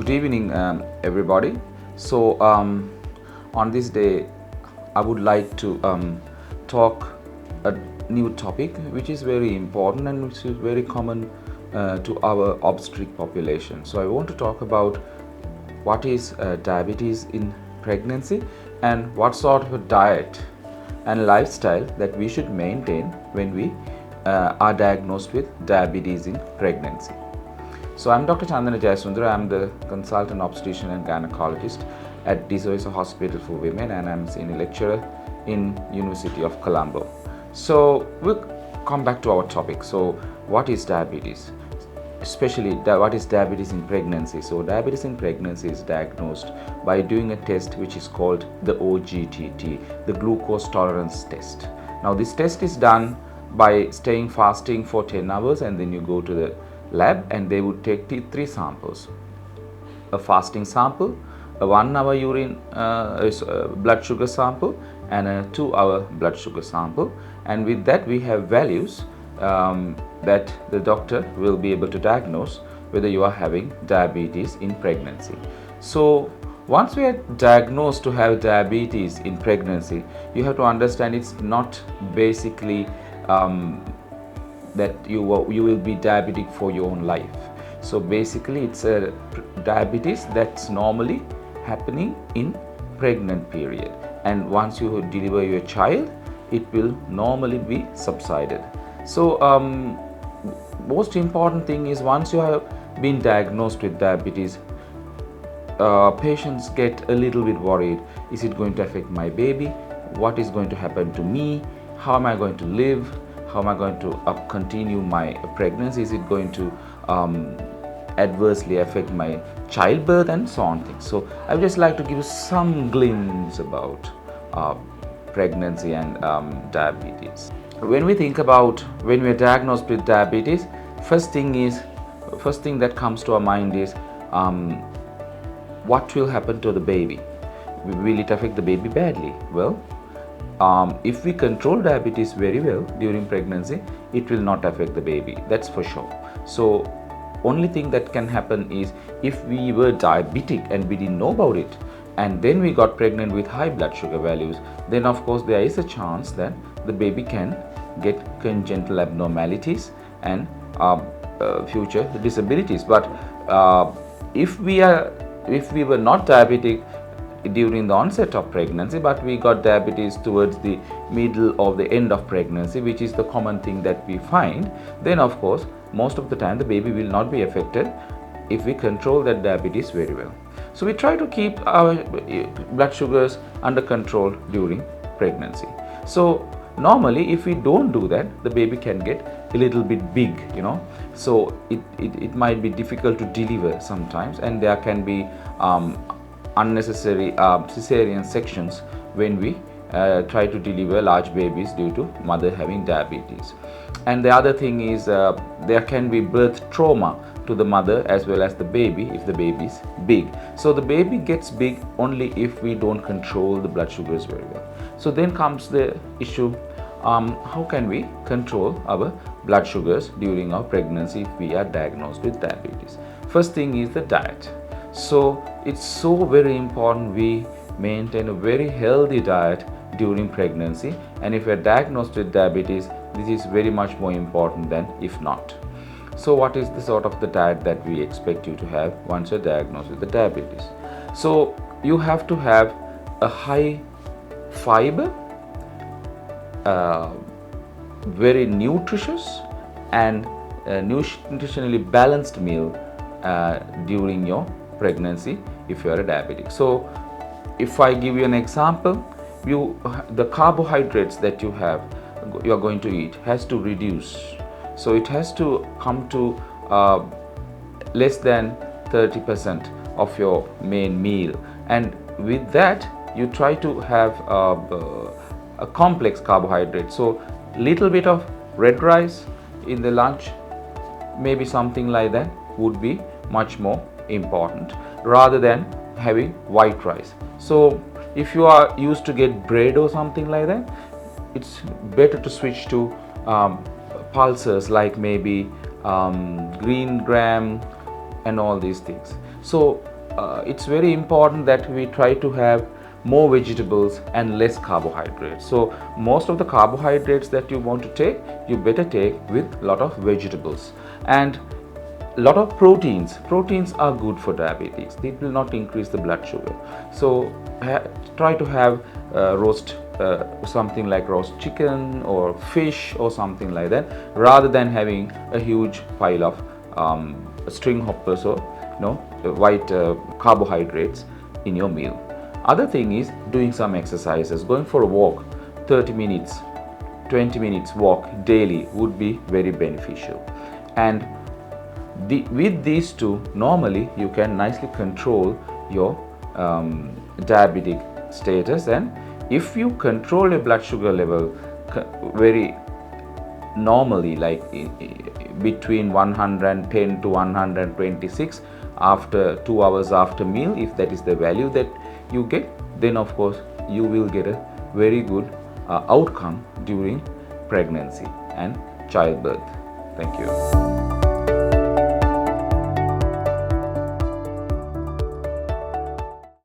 Good evening, everybody. So, on this day, I would like to talk a new topic which is very important and which is very common to our obstetric population. So, I want to talk about what is diabetes in pregnancy and what sort of a diet and lifestyle that we should maintain when we are diagnosed with diabetes in pregnancy. So I'm Dr. CHANDANA JAYASUNDARA. I'm the consultant obstetrician and gynaecologist at Diabetic Hospital for Women, and I'm a senior lecturer in University of Colombo. So we'll come back to our topic. So what is diabetes? Especially what is diabetes in pregnancy? So diabetes in pregnancy is diagnosed by doing a test which is called the OGTT, the glucose tolerance test. Now this test is done by staying fasting for 10 hours and then you go to the lab and they would take three samples: a fasting sample, a 1 hour urine blood sugar sample, and a 2 hour blood sugar sample. And with that we have values that the doctor will be able to diagnose whether you are having diabetes in pregnancy. So once we are diagnosed to have diabetes in pregnancy, you have to understand it's not basically that you will be diabetic for your own life. So basically it's a diabetes that's normally happening in pregnant period, and once you deliver your child it will normally be subsided. So most important thing is, once you have been diagnosed with diabetes, patients get a little bit worried. Is it going to affect my baby? What is going to happen to me? How am I going to live? How am I going to continue my pregnancy? Is it going to adversely affect my childbirth, and so on things. So I would just like to give you some glimpse about pregnancy and diabetes. When we think about when we are diagnosed with diabetes, first thing that comes to our mind is what will happen to the baby? Will it affect the baby badly? Well, if we control diabetes very well during pregnancy, it will not affect the baby, that's for sure. So only thing that can happen is, if we were diabetic and we didn't know about it and then we got pregnant with high blood sugar values, then of course there is a chance that the baby can get congenital abnormalities and future disabilities. But if we were not diabetic during the onset of pregnancy, but we got diabetes towards the middle or the end of pregnancy, which is the common thing that we find, then of course most of the time the baby will not be affected if we control that diabetes very well. So we try to keep our blood sugars under control during pregnancy. So normally if we don't do that, the baby can get a little bit big, so it might be difficult to deliver sometimes, and there can be unnecessary cesarean sections when we try to deliver large babies due to mother having diabetes. And the other thing is there can be birth trauma to the mother as well as the baby if the baby is big. So the baby gets big only if we don't control the blood sugars very well. So then comes the issue, how can we control our blood sugars during our pregnancy if we are diagnosed with diabetes? First thing is the diet. So it's so very important we maintain a very healthy diet during pregnancy, and if we are diagnosed with diabetes, this is very much more important than if not. So what is the sort of the diet that we expect you to have once you're diagnosed with the diabetes? So you have to have a high fiber, very nutritious and nutritionally balanced meal during your pregnancy if you are a diabetic. So if I give you an example, the carbohydrates that you are going to eat has to reduce. So it has to come to less than 30% of your main meal, and with that you try to have a complex carbohydrate. So little bit of red rice in the lunch, maybe something like that would be much more important rather than having white rice. So if you are used to get bread or something like that, it's better to switch to pulses like maybe green gram and all these things. So it's very important that we try to have more vegetables and less carbohydrates. So most of the carbohydrates that you want to take, you better take with a lot of vegetables and lot of proteins. Proteins are good for diabetics. They will not increase the blood sugar. So try to have something like roast chicken or fish or something like that, rather than having a huge pile of string hoppers or white carbohydrates in your meal. Other thing is doing some exercises. Going for a walk, 30 minutes, 20 minutes walk daily would be very beneficial. And with these two, normally you can nicely control your diabetic status. And if you control your blood sugar level very normally, like between 110 to 126 after 2 hours after meal, if that is the value that you get, then of course you will get a very good outcome during pregnancy and childbirth. Thank you.